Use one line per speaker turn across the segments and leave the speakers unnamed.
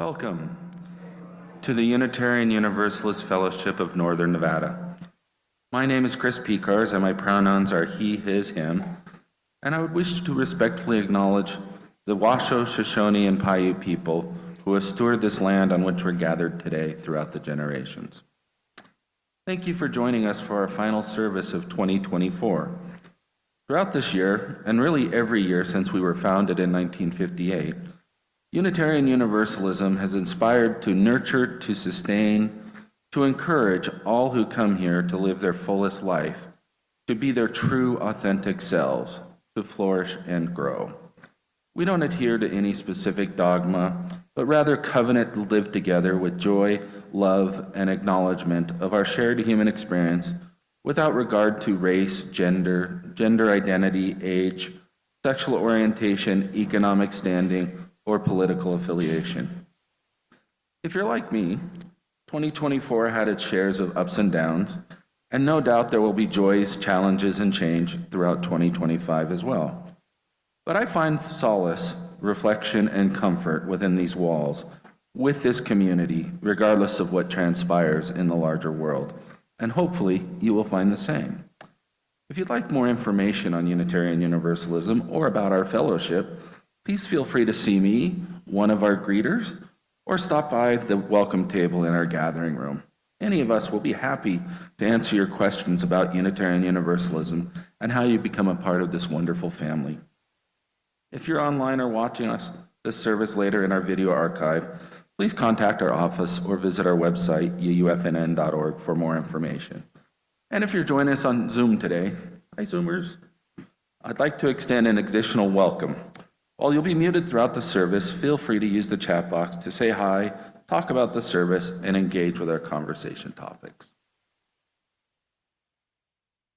Welcome to the Unitarian Universalist Fellowship of Northern Nevada. My name is Chris Pecars, and my pronouns are he, his, him, and I would wish to respectfully acknowledge the Washoe, Shoshone, and Paiute people who have stewarded this land on which we're gathered today throughout the generations. Thank you for joining us for our final service of 2024. Throughout this year, and really every year since we were founded in 1958, Unitarian Universalism has inspired to nurture, to sustain, to encourage all who come here to live their fullest life, to be their true, authentic selves, to flourish and grow. We don't adhere to any specific dogma, but rather covenant to live together with joy, love, and acknowledgement of our shared human experience without regard to race, gender identity, age, sexual orientation, economic standing, or political affiliation. If you're like me, 2024 had its shares of ups and downs, and no doubt there will be joys, challenges, and change throughout 2025 as well. But I find solace, reflection, and comfort within these walls, with this community, regardless of what transpires in the larger world, and hopefully you will find the same. If you'd like more information on Unitarian Universalism or about our fellowship, please feel free to see me, one of our greeters, or stop by the welcome table in our gathering room. Any of us will be happy to answer your questions about Unitarian Universalism and how you become a part of this wonderful family. If you're online or watching this service later in our video archive, please contact our office or visit our website, uufnn.org, for more information. And if you're joining us on Zoom today, hi Zoomers, I'd like to extend an additional welcome. While you'll be muted throughout the service, feel free to use the chat box to say hi, talk about the service, and engage with our conversation topics.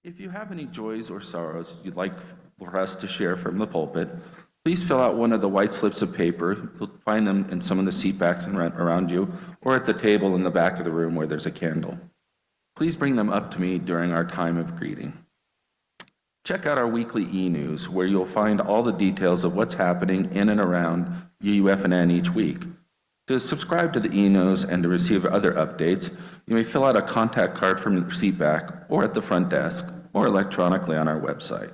If you have any joys or sorrows you'd like for us to share from the pulpit, please fill out one of the white slips of paper. You'll find them in some of the seat backs around you, or at the table in the back of the room where there's a candle. Please bring them up to me during our time of greeting. Check out our weekly e-news, where you'll find all the details of what's happening in and around UUFNN each week. To subscribe to the e-news and to receive other updates, you may fill out a contact card from your seat back or at the front desk or electronically on our website.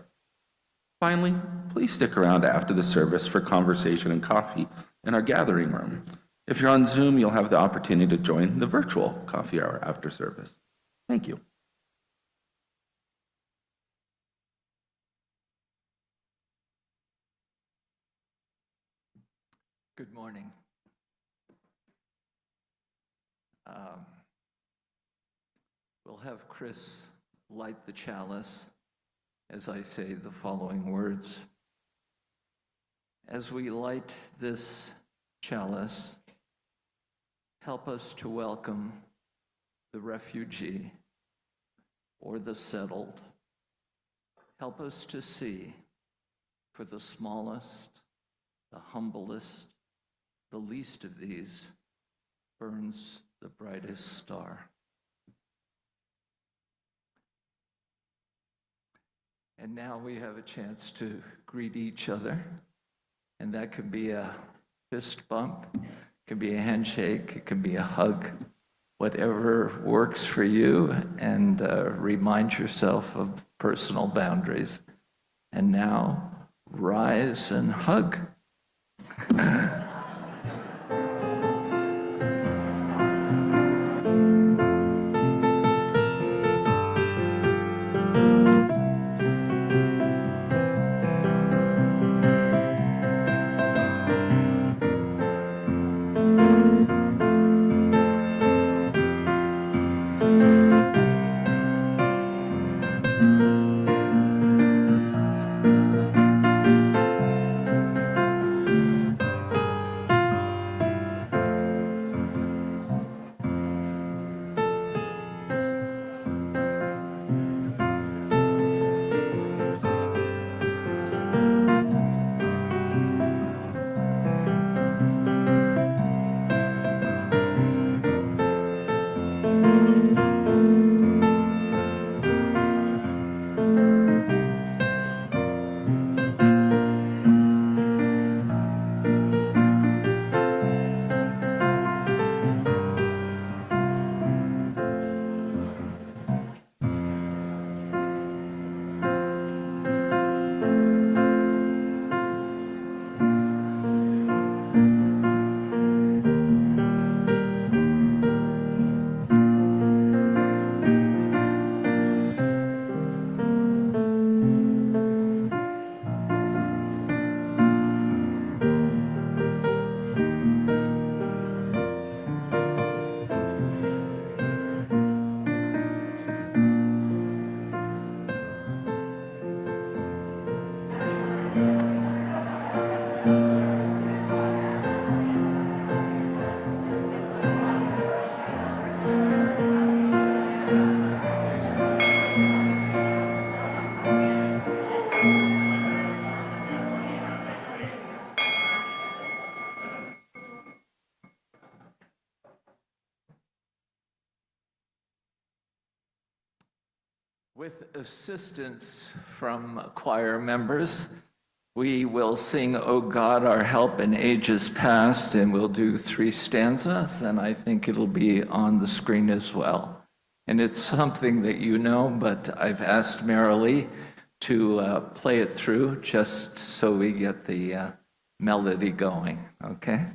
Finally, please stick around after the service for conversation and coffee in our gathering room. If you're on Zoom, you'll have the opportunity to join the virtual coffee hour after service. Thank you.
Good morning. We'll have Chris light the chalice as I say the following words. As we light this chalice, help us to welcome the refugee or the settled. Help us to see for the smallest, the humblest, the least of these burns the brightest star. And now we have a chance to greet each other, and that could be a fist bump, it could be a handshake, it could be a hug, whatever works for you, and remind yourself of personal boundaries. And now, rise and hug. With assistance from choir members, we will sing "O God, Our Help in Ages Past," and we'll do 3 stanzas, and I think it'll be on the screen as well. And it's something that you know, but I've asked Marilee to play it through just so we get the melody going, okay?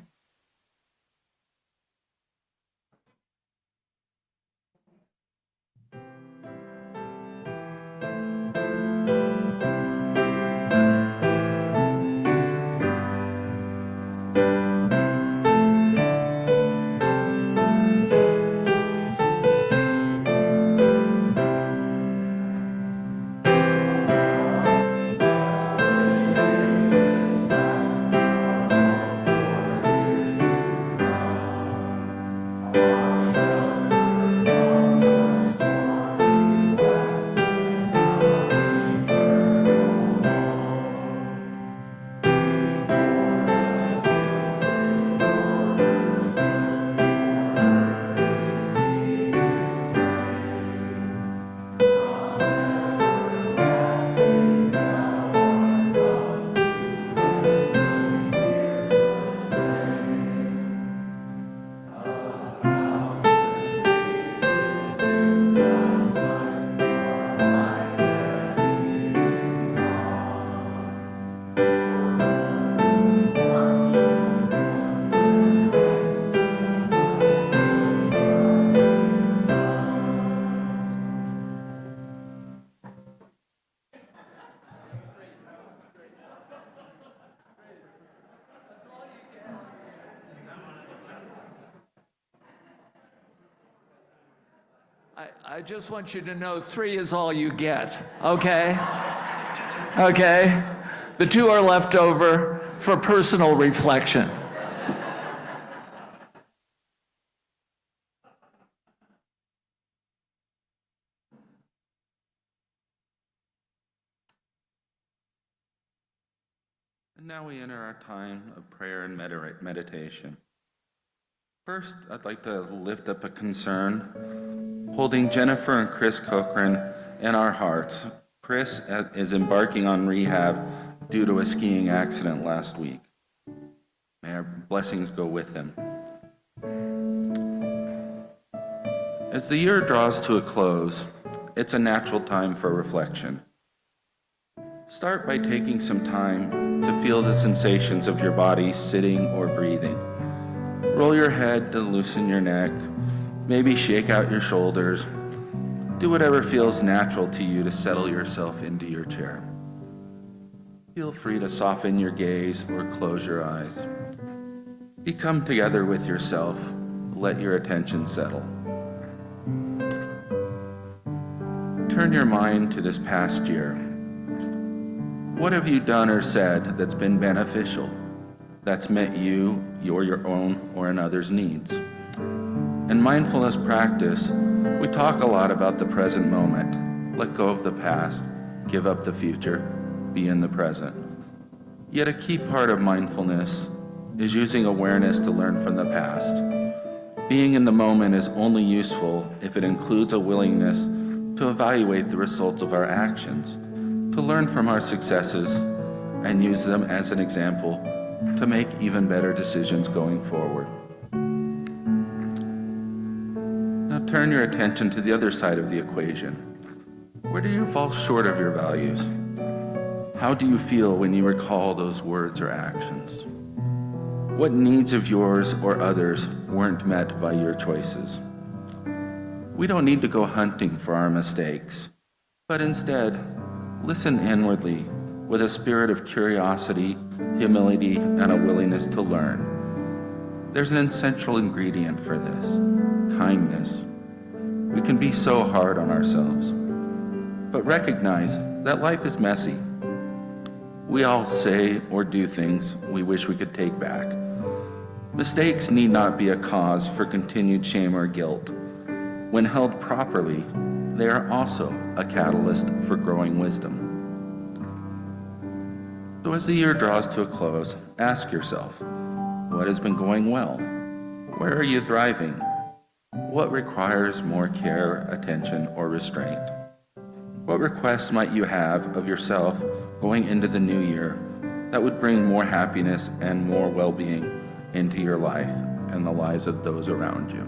I just want you to know 3 is all you get, okay? Okay? The 2 are left over for personal reflection.
And now we enter our time of prayer and meditation. First, I'd like to lift up a concern, holding Jennifer and Chris Cochran in our hearts. Chris is embarking on rehab due to a skiing accident last week. May our blessings go with him. As the year draws to a close, it's a natural time for reflection. Start by taking some time to feel the sensations of your body sitting or breathing. Roll your head to loosen your neck, maybe shake out your shoulders. Do whatever feels natural to you to settle yourself into your chair. Feel free to soften your gaze or close your eyes. Become together with yourself. Let your attention settle. Turn your mind to this past year. What have you done or said that's been beneficial, that's met you, your own, or another's needs? In mindfulness practice, we talk a lot about the present moment. Let go of the past, give up the future, be in the present. Yet a key part of mindfulness is using awareness to learn from the past. Being in the moment is only useful if it includes a willingness to evaluate the results of our actions, to learn from our successes, and use them as an example to make even better decisions going forward. Now turn your attention to the other side of the equation. Where do you fall short of your values? How do you feel when you recall those words or actions? What needs of yours or others weren't met by your choices? We don't need to go hunting for our mistakes, but instead, listen inwardly with a spirit of curiosity, humility, and a willingness to learn. There's an essential ingredient for this: kindness. We can be so hard on ourselves, but recognize that life is messy. We all say or do things we wish we could take back. Mistakes need not be a cause for continued shame or guilt. When held properly, they are also a catalyst for growing wisdom. So as the year draws to a close, ask yourself, what has been going well? Where are you thriving? What requires more care, attention, or restraint? What requests might you have of yourself going into the new year that would bring more happiness and more well-being into your life and the lives of those around you?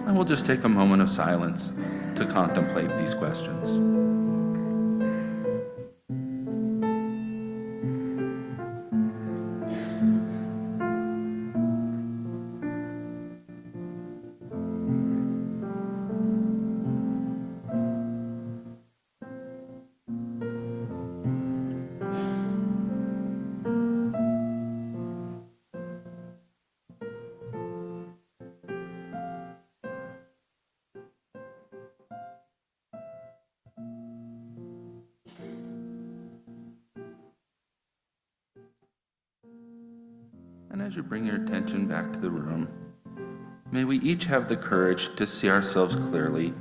And we'll just take a moment of silence to contemplate these questions. And as you bring your attention back to the room, may we each have the courage to see ourselves clearly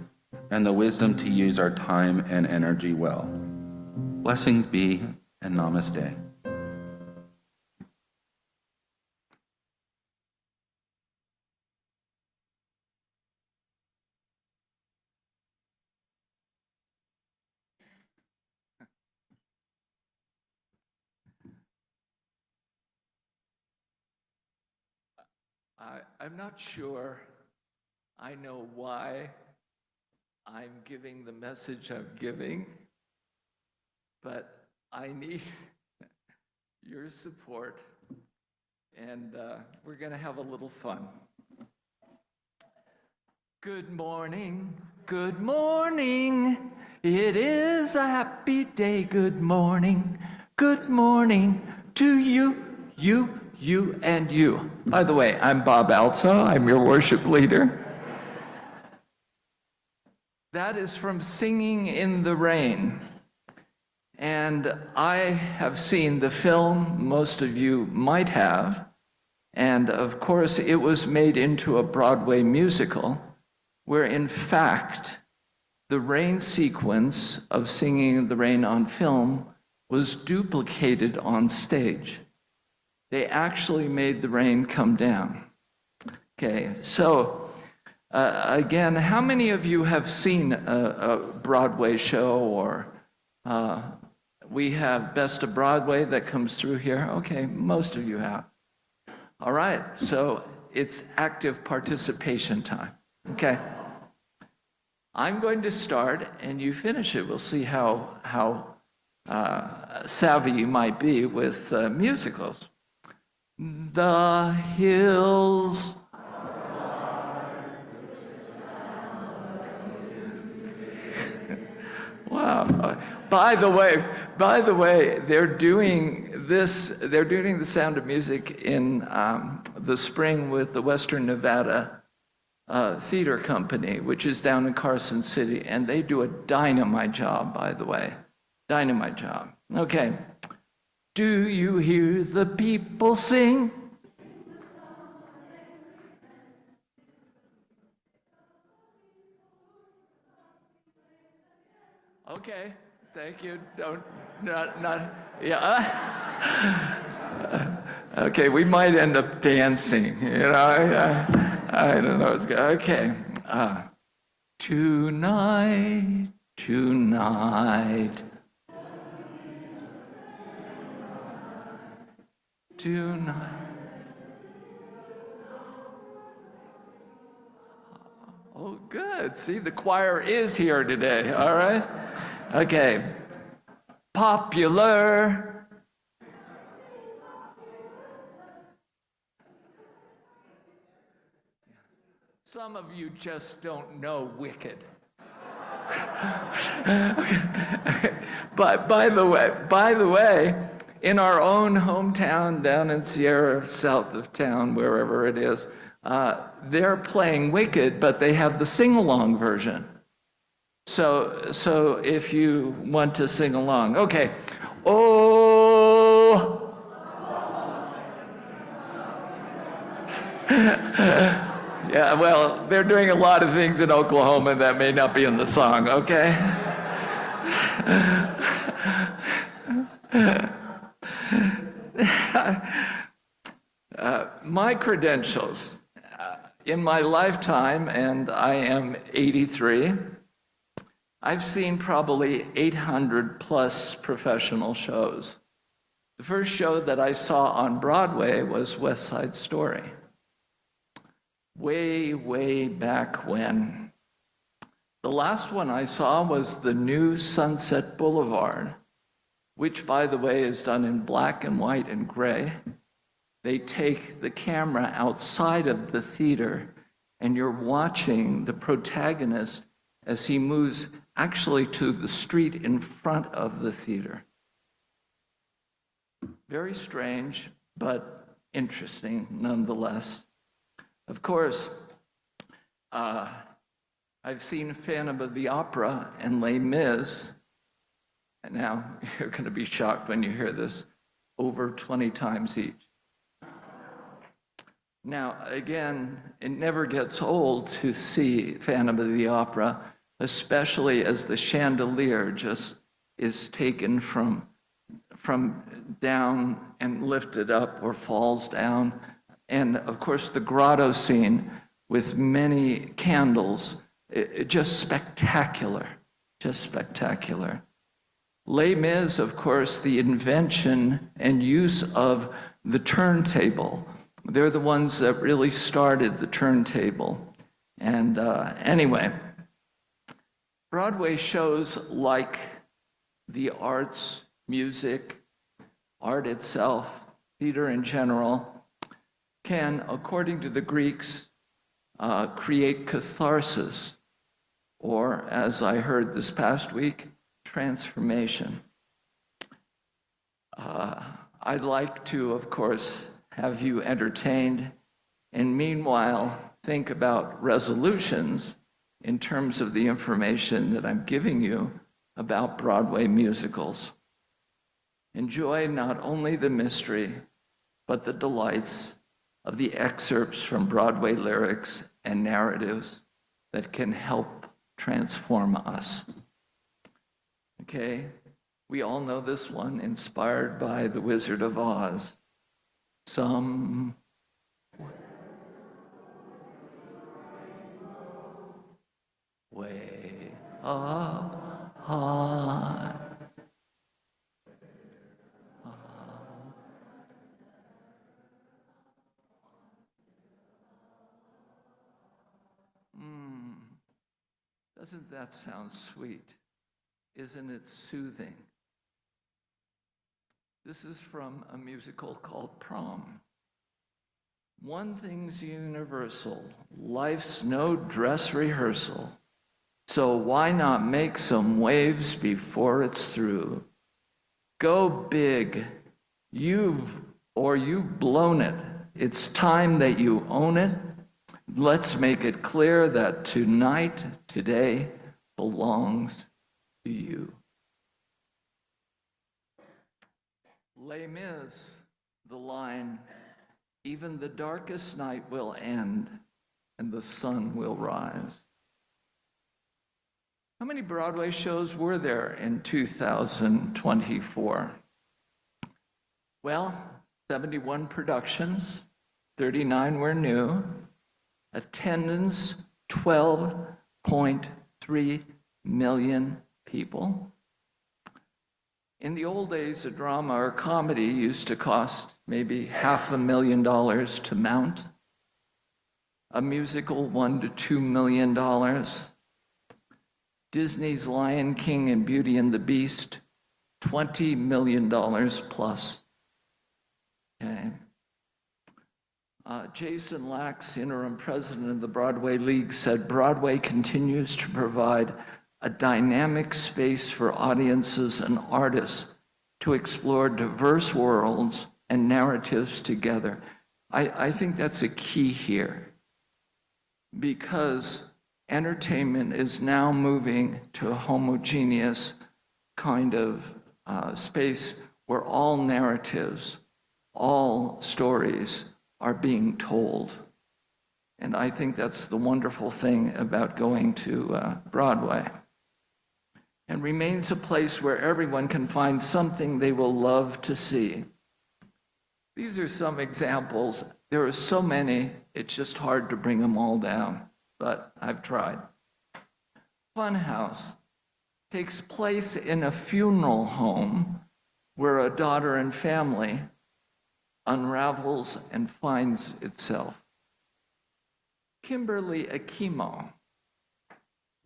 and the wisdom to use our time and energy well. Blessings be, and namaste.
I'm not sure I know why I'm giving the message I'm giving, but I need your support, and we're going to have a little fun. Good morning, good morning. It is a happy day. Good morning to you, and you. By the way, I'm Bob Alto. I'm your worship leader. That is from Singing in the Rain. And I have seen the film, most of you might have, and of course it was made into a Broadway musical, where in fact the rain sequence of Singing in the Rain on film was duplicated on stage. They actually made the rain come down. Okay, so again, how many of you have seen a Broadway show, or we have Best of Broadway that comes through here? Okay, most of you have. All right, so it's active participation time. Okay. I'm going to start and you finish it. We'll see how savvy you might be with musicals. The hills. Wow. By the way, they're doing The Sound of Music in the spring with the Western Nevada Theater Company, which is down in Carson City, and they do a dynamite job, by the way. Dynamite job. Okay. Do you hear the people sing? Okay, thank you. Yeah. Okay, we might end up dancing, you know. I don't know. Okay. Tonight. Tonight. Oh, good. See, the choir is here today, all right? Okay. Popular. Some of you just don't know Wicked. But by the way, in our own hometown down in Sierra, south of town, wherever it is, they're playing Wicked, but they have the sing-along version. So if you want to sing along, okay. Oh. Yeah, well, they're doing a lot of things in Oklahoma that may not be in the song, okay? My credentials. In my lifetime, and I am 83, I've seen probably 800 plus professional shows. The first show that I saw on Broadway was West Side Story. Way, way back when. The last one I saw was the new Sunset Boulevard, which, by the way, is done in black and white and gray. They take the camera outside of the theater, and you're watching the protagonist as he moves actually to the street in front of the theater. Very strange, but interesting nonetheless. Of course, I've seen Phantom of the Opera and Les Mis, and now you're going to be shocked when you hear this, over 20 times each. Now, again, it never gets old to see Phantom of the Opera, especially as the chandelier just is taken from down and lifted up or falls down. And of course, the grotto scene with many candles, just spectacular, just spectacular. Les Mis, of course, the invention and use of the turntable. They're the ones that really started the turntable. And anyway, Broadway shows like the arts, music, art itself, theater in general, can, according to the Greeks, create catharsis, or, as I heard this past week, transformation. I'd like to, of course, have you entertained, and meanwhile, think about resolutions in terms of the information that I'm giving you about Broadway musicals. Enjoy not only the mystery, but the delights of the excerpts from Broadway lyrics and narratives that can help transform us. Okay, we all know this one, inspired by The Wizard of Oz. Some way up high. Doesn't that sound sweet? Isn't it soothing? This is from a musical called Prom. One thing's universal, life's no dress rehearsal. So why not make some waves before it's through? Go big, you've blown it. It's time that you own it. Let's make it clear that tonight, today, belongs to you. Les Mis, the line, even the darkest night will end and the sun will rise. How many Broadway shows were there in 2024? Well, 71 productions, 39 were new. Attendance, 12.3 million people. In the old days, a drama or comedy used to cost maybe $500,000 to mount. A musical, $1 to $2 million. Disney's Lion King and Beauty and the Beast, $20 million plus. Okay. Jason Lax, interim president of the Broadway League, said Broadway continues to provide a dynamic space for audiences and artists to explore diverse worlds and narratives together. I think that's a key here, because entertainment is now moving to a homogeneous kind of space where all narratives, all stories are being told. And I think that's the wonderful thing about going to Broadway. And remains a place where everyone can find something they will love to see. These are some examples. There are so many, it's just hard to bring them all down, but I've tried. Funhouse, takes place in a funeral home where a daughter and family unravels and finds itself. Kimberly Akimo,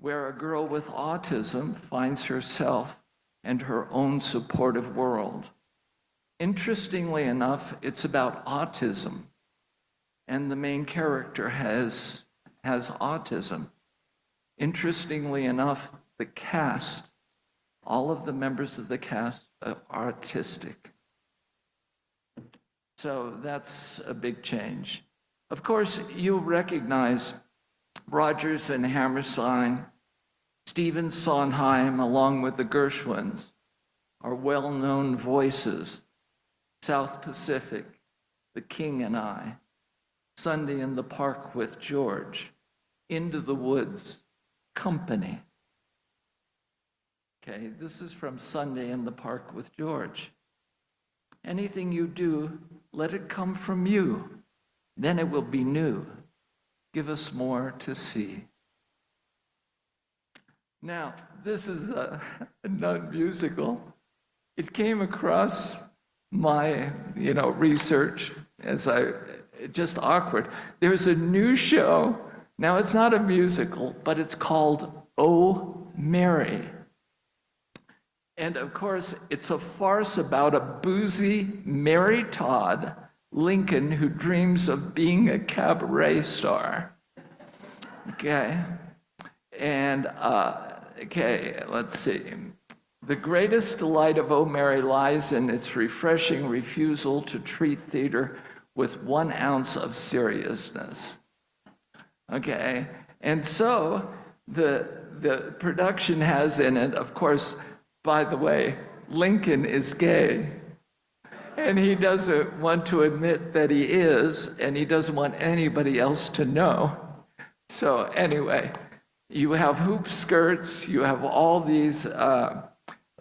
where a girl with autism finds herself and her own supportive world. Interestingly enough, it's about autism, and the main character has autism. Interestingly enough, the cast, all of the members of the cast are autistic. So that's a big change. Of course, you recognize Rodgers and Hammerstein, Stephen Sondheim, along with the Gershwins, are well-known voices. South Pacific, The King and I, Sunday in the Park with George, Into the Woods, Company. Okay, this is from Sunday in the Park with George. Anything you do, let it come from you. Then it will be new. Give us more to see. Now, this is a non-musical. It came across my, research as just awkward. There's a new show. Now, it's not a musical, but it's called Oh, Mary. And of course, it's a farce about a boozy Mary Todd Lincoln who dreams of being a cabaret star. Okay. And, let's see. The greatest delight of Oh Mary lies in its refreshing refusal to treat theater with 1 ounce of seriousness. Okay. And so the production has in it, of course, by the way, Lincoln is gay. And he doesn't want to admit that he is, and he doesn't want anybody else to know. So anyway, you have hoop skirts, you have all these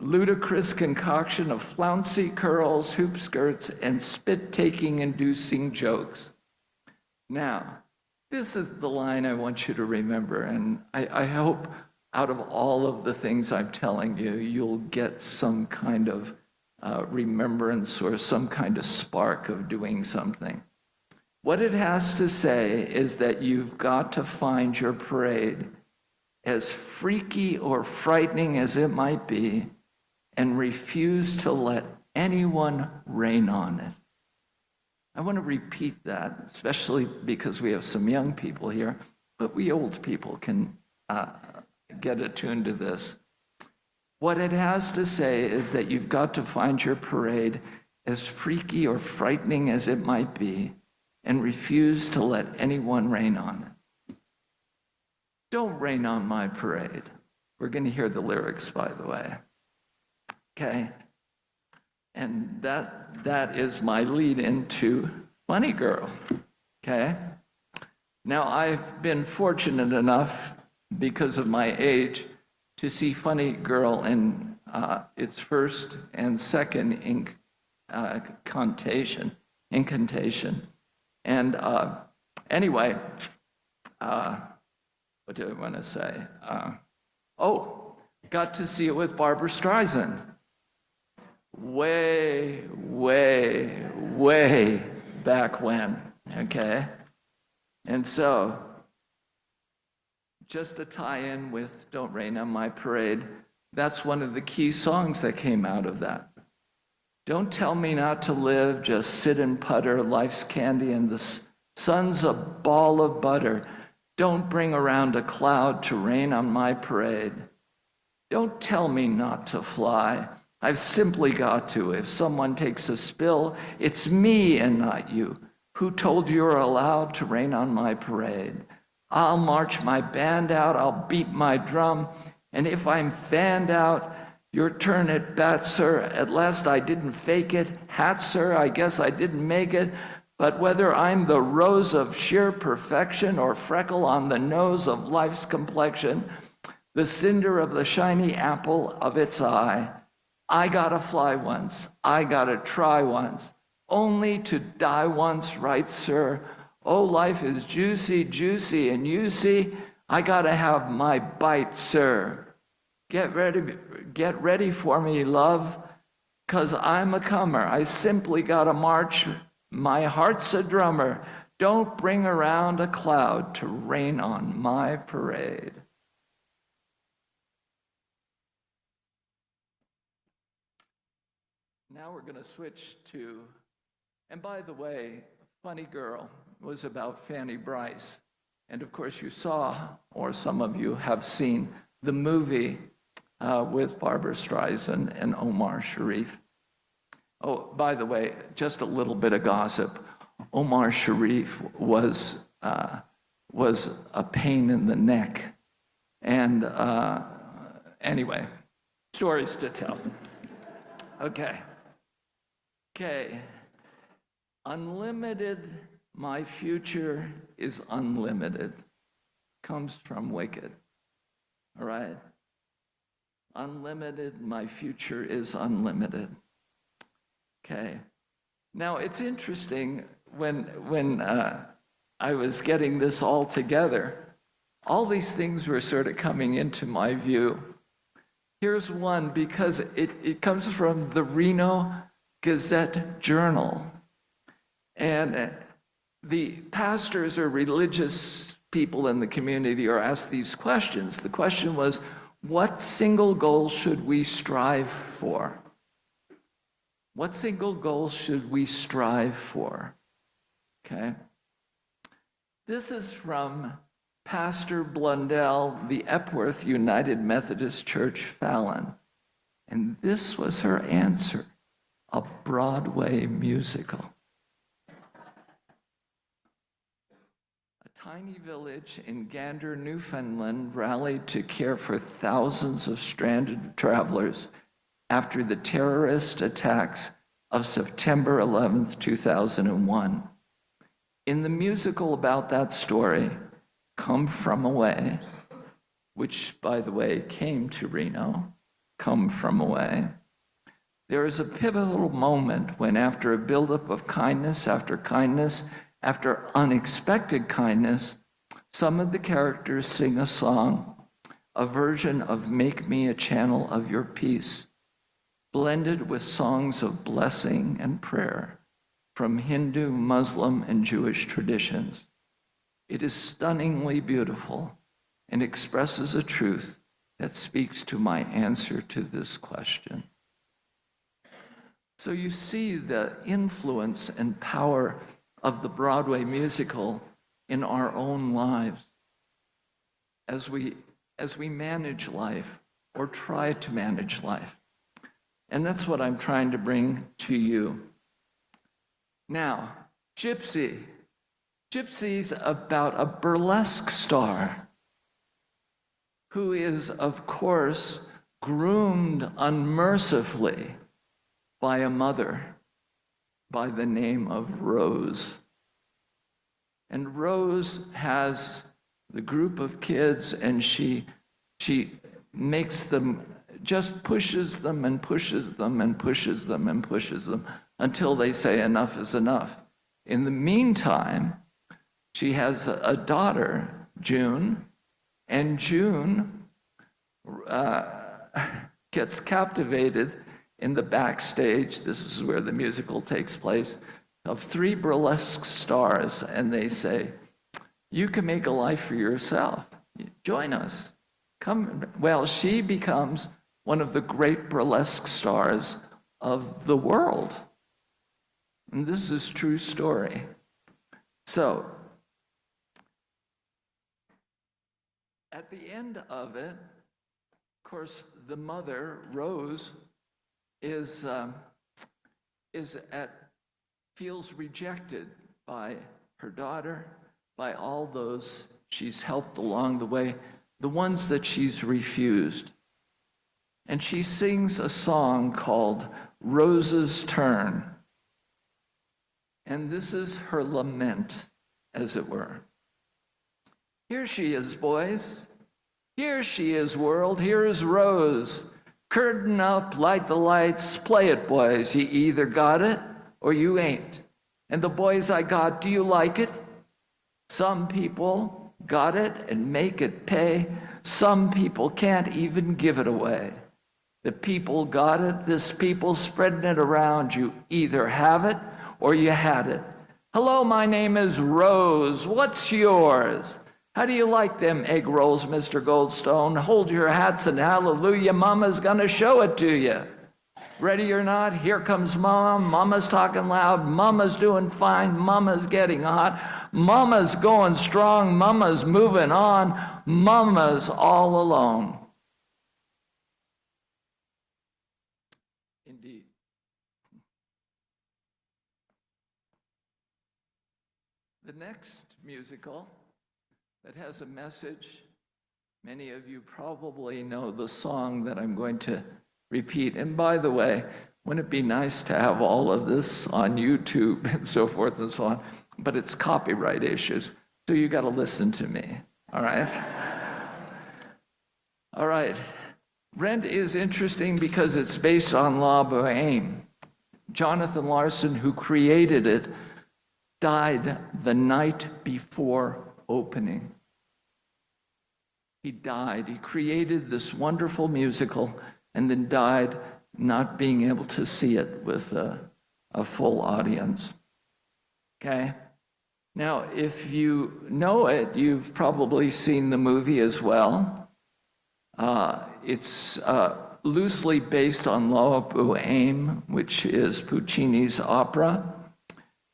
ludicrous concoction of flouncy curls, hoop skirts, and spit-taking inducing jokes. Now, this is the line I want you to remember, and I hope out of all of the things I'm telling you, you'll get some kind of remembrance or some kind of spark of doing something. What it has to say is that you've got to find your parade, as freaky or frightening as it might be, and refuse to let anyone rain on it. I want to repeat that, especially because we have some young people here, but we old people can get attuned to this. What it has to say is that you've got to find your parade, as freaky or frightening as it might be, and refuse to let anyone rain on it. Don't rain on my parade. We're going to hear the lyrics, by the way. Okay? And that is my lead into Funny Girl. Okay? Now, I've been fortunate enough, because of my age, to see Funny Girl in its first and second incantation. And anyway, what do I want to say? Got to see it with Barbra Streisand. Way, way, way back when, okay? And so, just to tie in with Don't Rain on My Parade, that's one of the key songs that came out of that. Don't tell me not to live, just sit and putter, life's candy and the sun's a ball of butter. Don't bring around a cloud to rain on my parade. Don't tell me not to fly. I've simply got to. If someone takes a spill, it's me and not you. Who told you you're allowed to rain on my parade? I'll march my band out, I'll beat my drum, and if I'm fanned out, your turn at bat, sir. At last I didn't fake it. Hat, sir, I guess I didn't make it. But whether I'm the rose of sheer perfection or freckle on the nose of life's complexion, the cinder of the shiny apple of its eye, I gotta fly once, I gotta try once, only to die once, right, sir? Oh, life is juicy, juicy, and you see, I gotta have my bite, sir. Get ready for me, love, 'cause I'm a comer. I simply gotta march. My heart's a drummer. Don't bring around a cloud to rain on my parade. Now we're gonna switch to, and by the way, Funny Girl was about Fanny Brice. And of course you saw, or some of you have seen, the movie with Barbara Streisand and Omar Sharif. Oh, by the way, just a little bit of gossip. Omar Sharif was a pain in the neck. And anyway, stories to tell. Okay. Unlimited, my future is unlimited. Comes from Wicked. All right? Unlimited, my future is unlimited. Okay. Now, it's interesting, when I was getting this all together, all these things were sort of coming into my view. Here's one, because it comes from the Reno Gazette Journal. And the pastors or religious people in the community are asked these questions. The question was, what single goal should we strive for? What single goal should we strive for? Okay. This is from Pastor Blundell, the Epworth United Methodist Church, Fallon. And this was her answer: a Broadway musical. A tiny village in Gander, Newfoundland rallied to care for thousands of stranded travelers after the terrorist attacks of September 11th, 2001. In the musical about that story, Come From Away, which, by the way, came to Reno, Come From Away, there is a pivotal moment when, after a buildup of kindness, after unexpected kindness, some of the characters sing a song, a version of Make Me a Channel of Your Peace, blended with songs of blessing and prayer from Hindu, Muslim, and Jewish traditions. It is stunningly beautiful and expresses a truth that speaks to my answer to this question. So you see the influence and power of the Broadway musical in our own lives as we manage life or try to manage life. And that's what I'm trying to bring to you. Now, Gypsy. Gypsy's about a burlesque star who is, of course, groomed unmercifully by a mother by the name of Rose. And Rose has the group of kids, and she makes them, just pushes them and pushes them and pushes them and pushes them until they say enough is enough. In the meantime, she has a daughter, June, and June gets captivated in the backstage, this is where the musical takes place, of 3 burlesque stars, and they say, you can make a life for yourself. Join us. Come. Well, she becomes one of the great burlesque stars of the world. And this is a true story. So, at the end of it, of course, the mother, Rose, feels rejected by her daughter, by all those she's helped along the way, the ones that she's refused. And she sings a song called Rose's Turn. And this is her lament, as it were. Here she is, boys. Here she is, world. Here is Rose. Curtain up, light the lights, play it, boys. You either got it or you ain't. And the boys I got, do you like it? Some people got it and make it pay. Some people can't even give it away. The people got it, this people spreading it around. You either have it or you had it. Hello, my name is Rose. What's yours? How do you like them egg rolls, Mr. Goldstone? Hold your hats and hallelujah, Mama's gonna show it to you. Ready or not, here comes Mama. Mama's talking loud. Mama's doing fine. Mama's getting hot. Mama's going strong. Mama's moving on. Mama's all alone. Indeed. The next musical that has a message, many of you probably know the song that I'm going to repeat. And by the way, wouldn't it be nice to have all of this on YouTube and so forth and so on? But it's copyright issues, so you got to listen to me, all right? All right. Rent is interesting because it's based on La Boheme. Jonathan Larson, who created it, died the night before opening. He died. He created this wonderful musical and then died not being able to see it with a full audience. Okay? Now, if you know it, you've probably seen the movie as well. It's loosely based on La Boheme, which is Puccini's opera.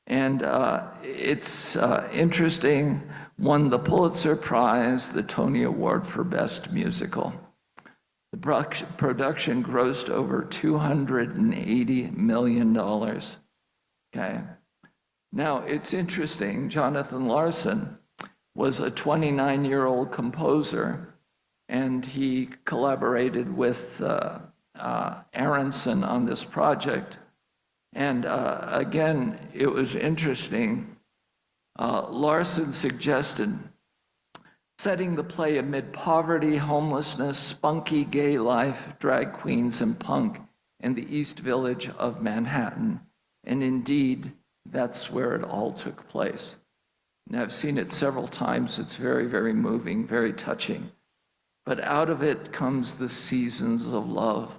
And it's interesting, won the Pulitzer Prize, the Tony Award for Best Musical. The production grossed over $280 million. Okay. Now, it's interesting, Jonathan Larson was a 29-year-old composer, and he collaborated with Aronson on this project. And again, it was interesting. Larson suggested setting the play amid poverty, homelessness, spunky gay life, drag queens, and punk in the East Village of Manhattan. And indeed, that's where it all took place. And I've seen it several times. It's very, very moving, very touching. But out of it comes the seasons of love.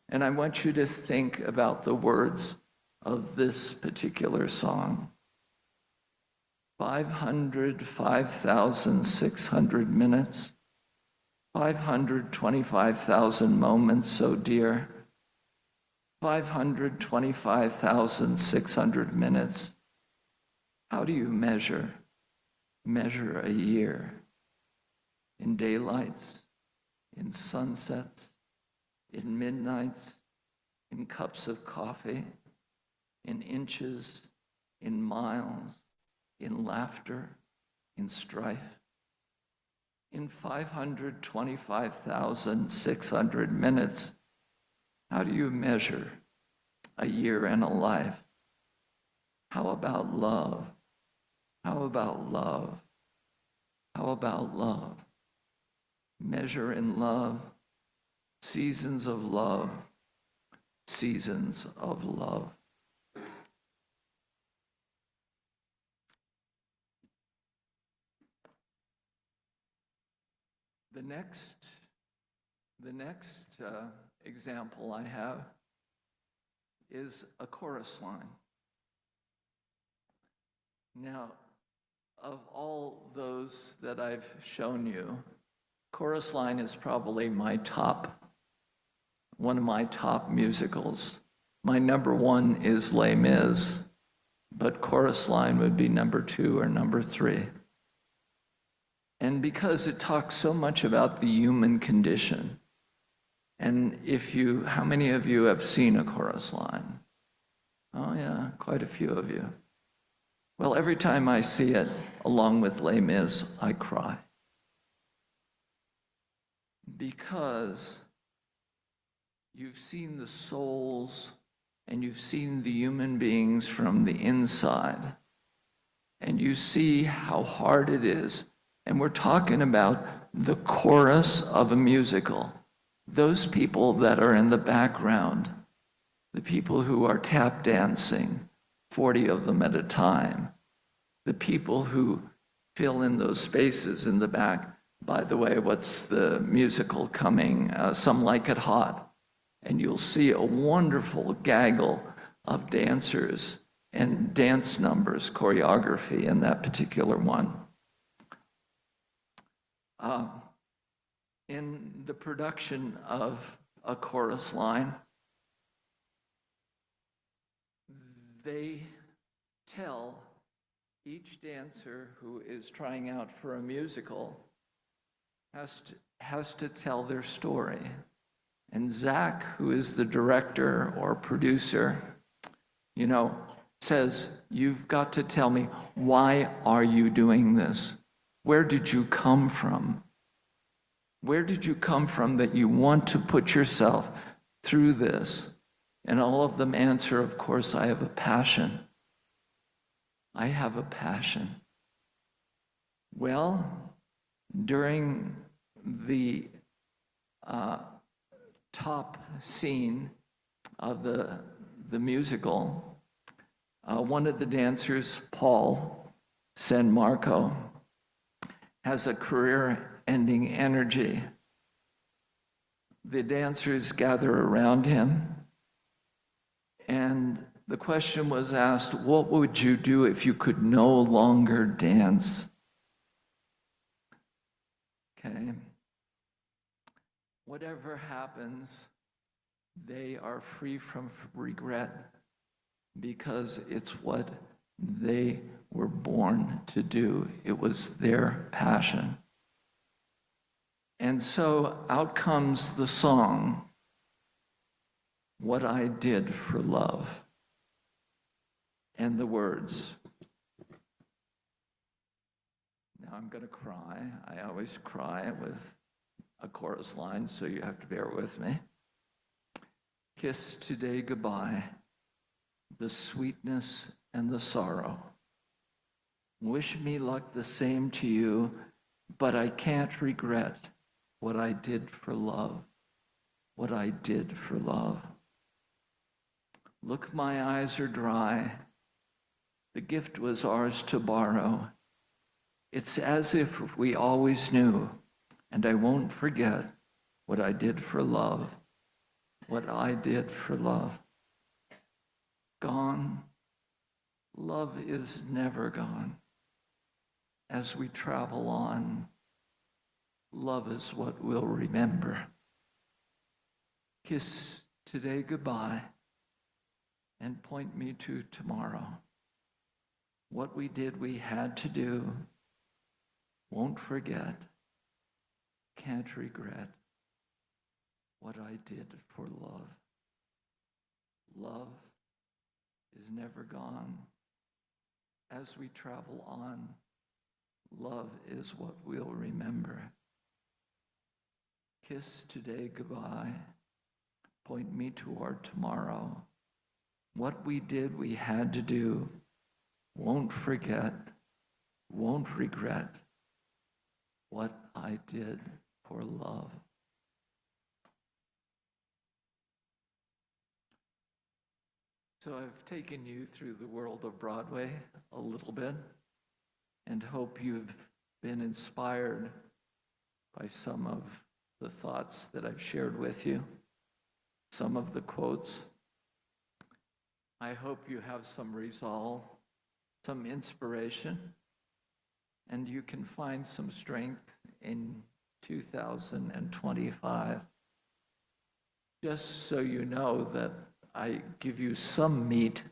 And I want you to think about the words of this particular song. 505,600 minutes, 525,000 moments so dear, 525,600 minutes. How do you measure a year? In daylights, in sunsets, in midnights, in cups of coffee, in inches, in miles, in laughter, in strife. In 525,600 minutes, how do you measure a year and a life? How about love? How about love? How about love? Measure in love, seasons of love, seasons of love. The next example I have is a chorus line. Now, of all those that I've shown you, chorus line is probably one of my top musicals. My number one is Les Mis, but chorus line would be number 2 or number 3. And because it talks so much about the human condition, and how many of you have seen a chorus line? Oh yeah, quite a few of you. Well, every time I see it, along with Les Mis, I cry. Because you've seen the souls and you've seen the human beings from the inside, and you see how hard it is. And we're talking about the chorus of a musical. Those people that are in the background, the people who are tap dancing, 40 of them at a time, the people who fill in those spaces in the back, by the way, what's the musical coming? Some Like It Hot. And you'll see a wonderful gaggle of dancers and dance numbers, choreography in that particular one. In the production of a chorus line, they tell each dancer who is trying out for a musical has to tell their story. And Zach, who is the director or producer, says, you've got to tell me, why are you doing this? Where did you come from? Where did you come from that you want to put yourself through this? And all of them answer, of course, I have a passion. I have a passion. Well, during the top scene of the musical, one of the dancers, Paul San Marco, has a career-ending energy. The dancers gather around him, and the question was asked, what would you do if you could no longer dance? Okay. Whatever happens, they are free from regret because it's what they were born to do. It was their passion. And so out comes the song, What I Did for Love, and the words. Now I'm going to cry. I always cry with a chorus line, so you have to bear with me. Kiss today goodbye, the sweetness and the sorrow. Wish me luck the same to you, but I can't regret what I did for love, what I did for love. Look, my eyes are dry. The gift was ours to borrow. It's as if we always knew, and I won't forget what I did for love, what I did for love. Gone, love is never gone. As we travel on, love is what we'll remember. Kiss today goodbye and point me to tomorrow. What we did, we had to do. Won't forget, can't regret what I did for love. Love is never gone. As we travel on, love is what we'll remember. Kiss today goodbye. Point me toward tomorrow. What we did, we had to do. Won't forget, won't regret what I did for love. So I've taken you through the world of Broadway a little bit and hope you've been inspired by some of the thoughts that I've shared with you, some of the quotes. I hope you have some resolve, some inspiration, and you can find some strength in 2025. Just so you know that I give you some meat,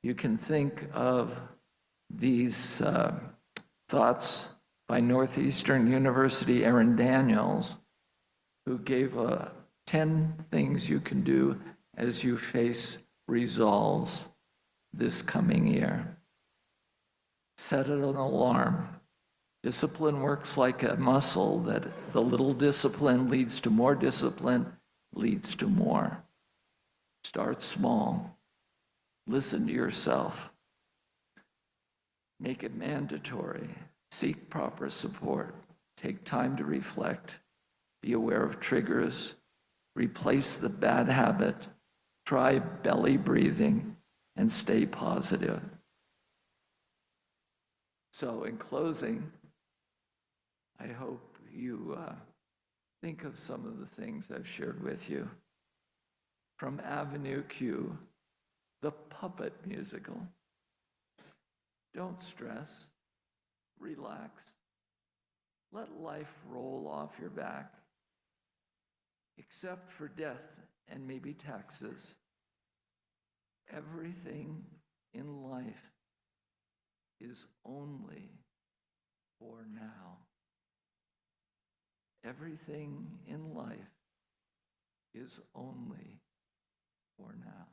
you can think of these thoughts by Northeastern University Aaron Daniels, who gave 10 things you can do as you face resolves this coming year. Set an alarm. Discipline works like a muscle, that the little discipline leads to more discipline, leads to more. Start small. Listen to yourself. Make it mandatory. Seek proper support. Take time to reflect. Be aware of triggers. Replace the bad habit. Try belly breathing and stay positive. So in closing, I hope you think of some of the things I've shared with you. From Avenue Q, the puppet musical. Don't stress, relax, let life roll off your back. Except for death and maybe taxes, everything in life is only for now. Everything in life is only for now.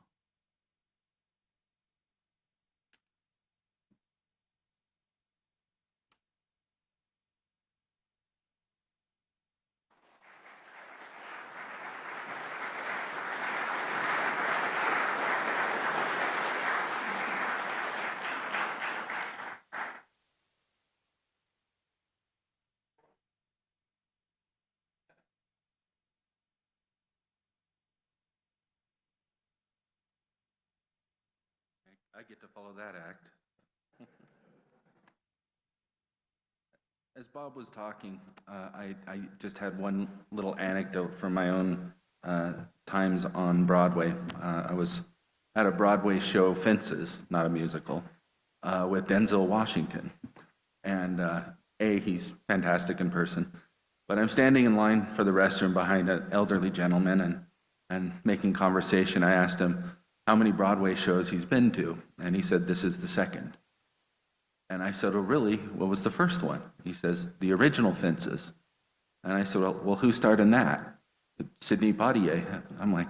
I get to follow that act. As Bob was talking, I just had one little anecdote from my own times on Broadway. I was at a Broadway show, Fences, not a musical, with Denzel Washington. And he's fantastic in person. But I'm standing in line for the restroom behind an elderly gentleman and making conversation. I asked him how many Broadway shows he's been to, and he said, "This is the second." And I said, "Oh, really? What was the first one?" He says, "The original Fences." And I said, well, who starred in that?" "Sidney Poitier." I'm like,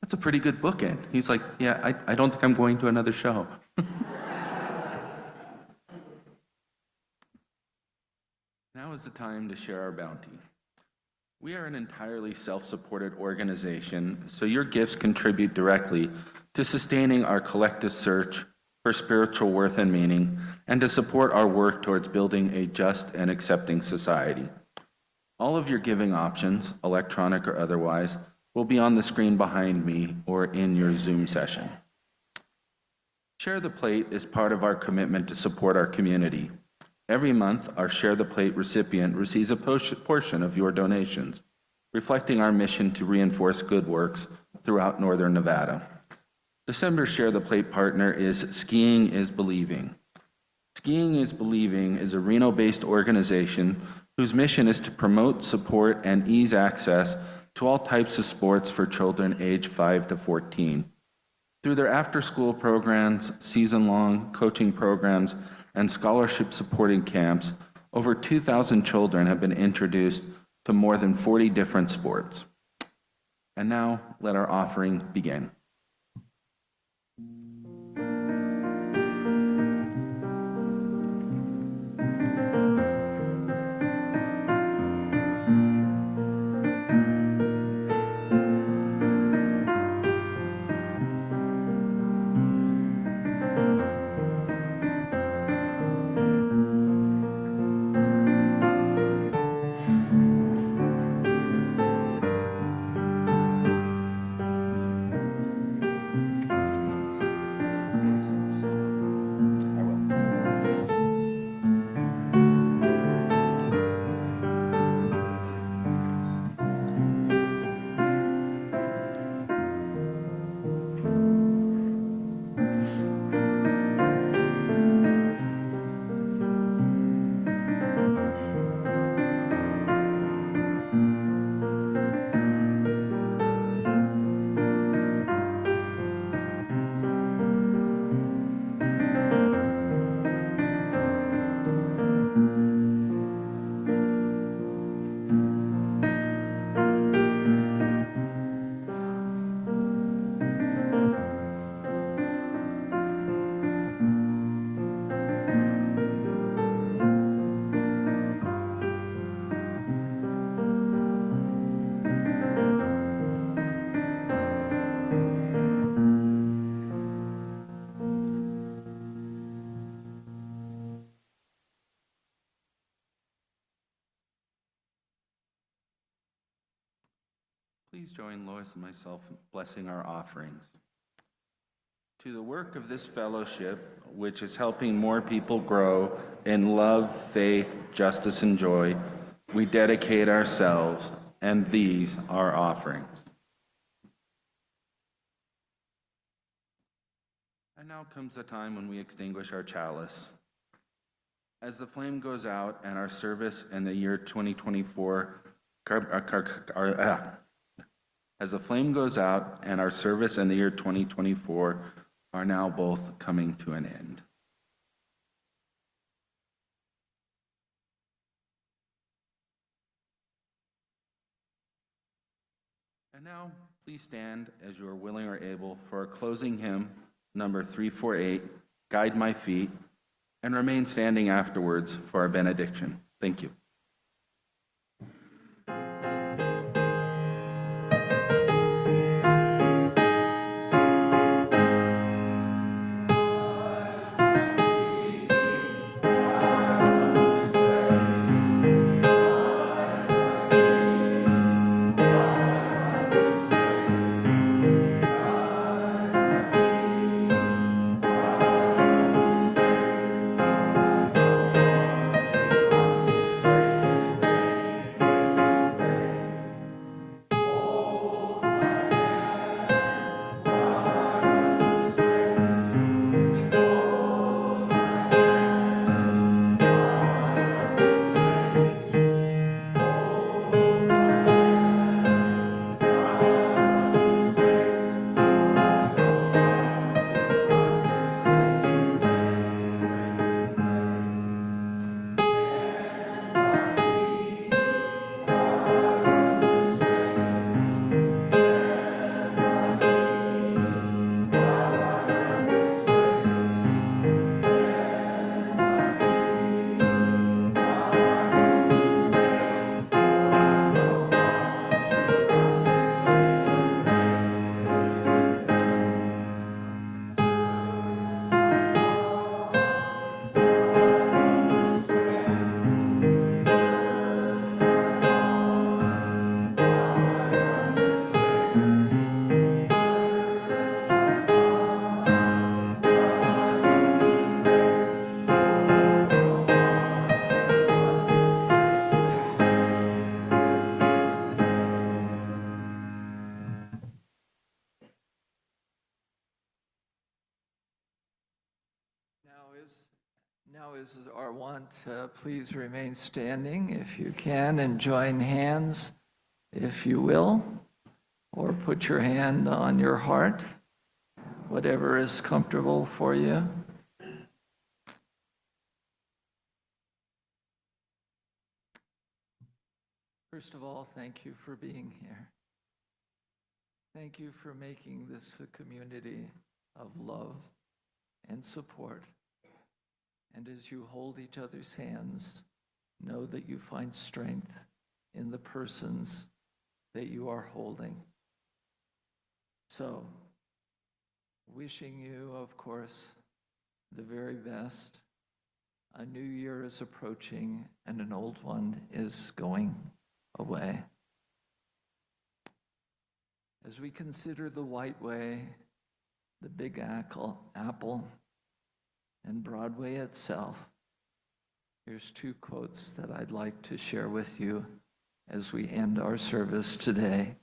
"That's a pretty good bookend." He's like, "Yeah, I don't think I'm going to another show." Now is the time to share our bounty. We are an entirely self-supported organization, so your gifts contribute directly to sustaining our collective search for spiritual worth and meaning, and to support our work towards building a just and accepting society. All of your giving options, electronic or otherwise, will be on the screen behind me or in your Zoom session. Share the Plate is part of our commitment to support our community. Every month, our Share the Plate recipient receives a portion of your donations, reflecting our mission to reinforce good works throughout Northern Nevada. December's Share the Plate partner is Skiing is Believing. Skiing is Believing is a Reno-based organization whose mission is to promote, support, and ease access to all types of sports for children aged 5 to 14. Through their after-school programs, season-long coaching programs, and scholarship supporting camps, over 2,000 children have been introduced to more than 40 different sports. And now, let our offering begin. Please join Lois and myself in blessing our offerings. To the work of this fellowship, which is helping more people grow in love, faith, justice, and joy, we dedicate ourselves, and these our offerings. And now comes the time when we extinguish our chalice. As the flame goes out and our service in the year 2024, as the flame goes out and our service in the year 2024 are now both coming to an end. And now, please stand as you are willing or able for our closing hymn, number 348, Guide My Feet, and remain standing afterwards for our benediction. Thank you.
Now is our want. Please remain standing if you can, and join hands if you will, or put your hand on your heart, whatever is comfortable for you. First of all, thank you for being here. Thank you for making this a community of love and support. And as you hold each other's hands, know that you find strength in the persons that you are holding. So, wishing you, of course, the very best. A new year is approaching and an old one is going away. As we consider the White Way, the Big Apple, and Broadway itself, here's two quotes that I'd like to share with you as we end our service today.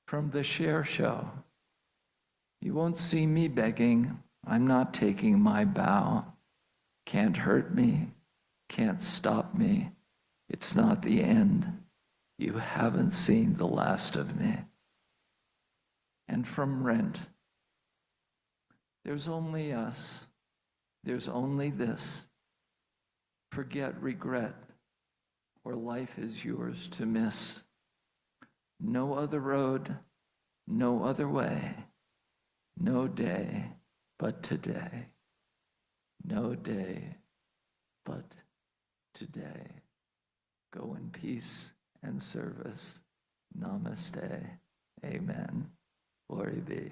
From the Cher Show, "You won't see me begging, I'm not taking my bow. Can't hurt me, can't stop me, it's not the end. You haven't seen the last of me." And from Rent, "There's only us, there's only this. Forget regret, or life is yours to miss. No other road, no other way, no day but today. No day but today. Go in peace and service. Namaste. Amen. Glory be.